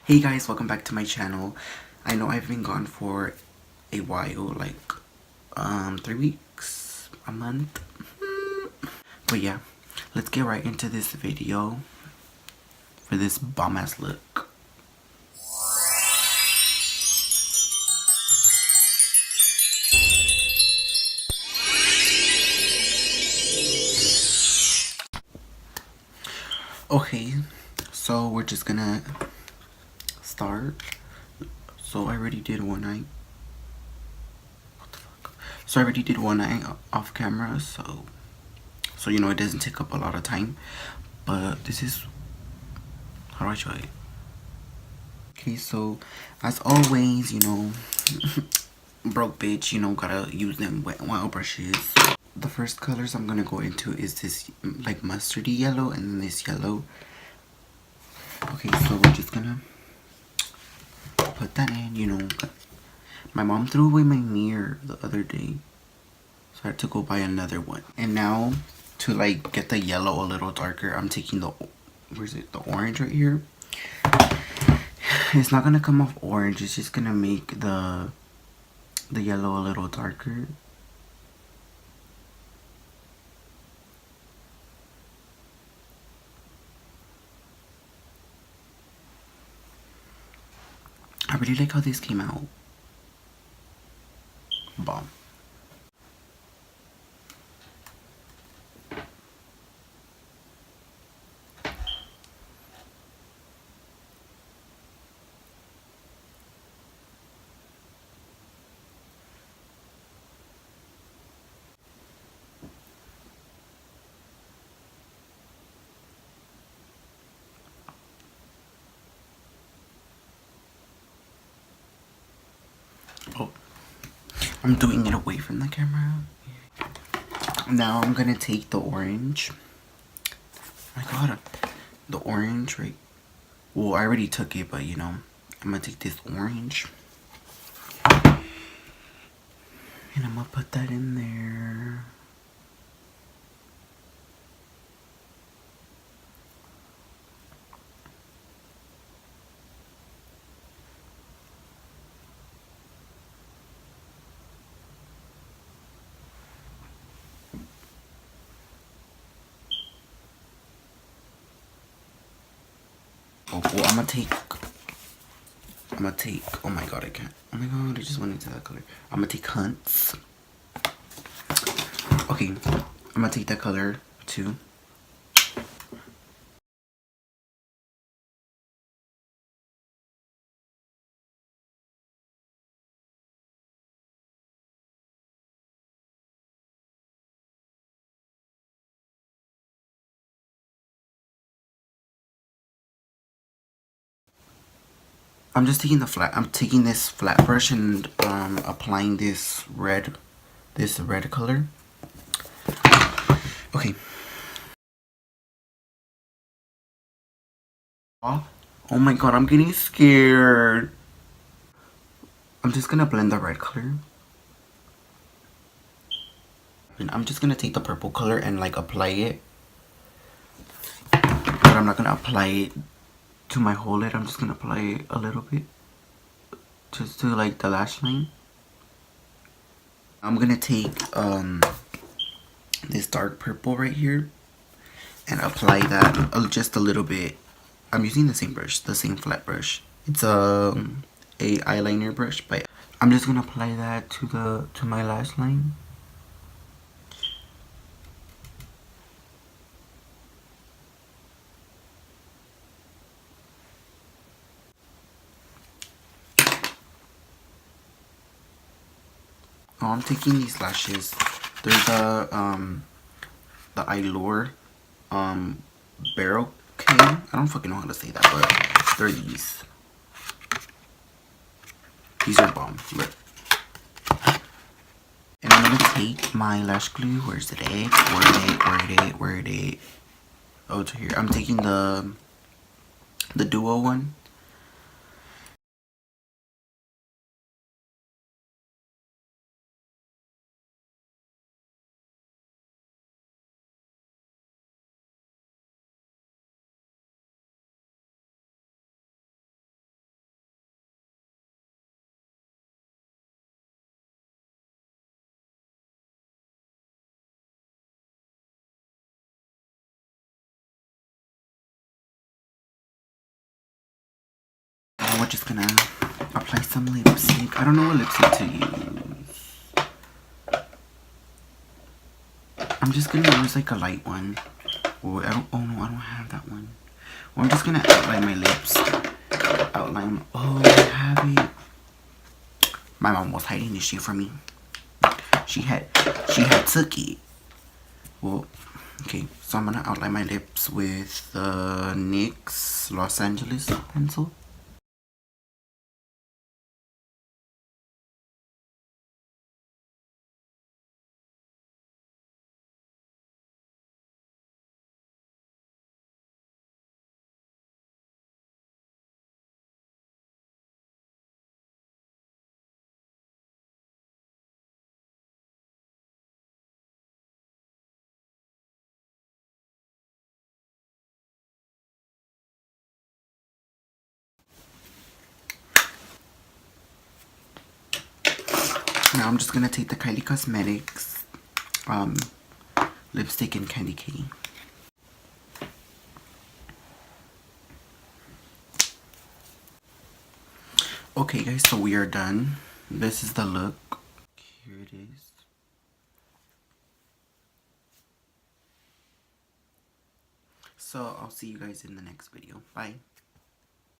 Hey guys, welcome back to my channel. I know I've been gone for a while, like 3 weeks, a month. But yeah, let's get right into this video for this bomb ass look. Okay, so we're just gonna start. So I already did one eye. What the fuck? So I already did one eye off camera, so you know it doesn't take up a lot of time. But this is, how do I show it? Okay, so as always, you know, broke bitch, you know, gotta use them wet wild brushes. The first colors I'm gonna go into is this like mustardy yellow and then this yellow. Okay, so we're just gonna put that in, you know. My mom threw away my mirror the other day, so I had to go buy another one. And now to like get the yellow a little darker, I'm taking the, where's it, the orange right here. It's not gonna come off orange, it's just gonna make the yellow a little darker. I really like how this came out. Bomb. Oh, I'm doing it away from the camera. Now I'm gonna take the orange. I got it. The orange, right? Well, I already took it, but you know, I'm gonna take this orange. And I'm gonna put that in there. Oh, well, I'm gonna take, oh my god, I can't. Oh my god, I just went into that color. I'm gonna take Hunts. Okay, I'm gonna take that color too. I'm just taking I'm taking this flat brush and applying this red color. Okay. Oh my god, I'm getting scared. I'm just gonna blend the red color. And I'm just gonna take the purple color and like apply it. But I'm not gonna apply it to my whole lid. I'm just gonna apply it a little bit. Just to like the lash line. I'm gonna take this dark purple right here and apply that just a little bit. I'm using the same brush, the same flat brush. It's a eyeliner brush, but I'm just gonna apply that to my lash line. Oh, I'm taking these lashes. They're the Eylure Baroque. I don't fucking know how to say that, but they're these. These are bomb. Look. And I'm gonna take my lash glue. Where's it at? Where it? Oh, it's here. I'm taking the Duo one. we're just gonna apply some lipstick. I don't know what lipstick to use. I'm just gonna use like a light one. Oh, oh no, I don't have that one. Well, I'm just gonna outline my lips. Outline. Oh, I have it. My mom was hiding this shit from me. She had took it. Well, okay, so I'm gonna outline my lips with the NYX Los Angeles pencil. Now I'm just gonna take the Kylie Cosmetics lipstick in Candy Cane. Okay guys, so we are done. This is the look. Here it is. So I'll see you guys in the next video. Bye.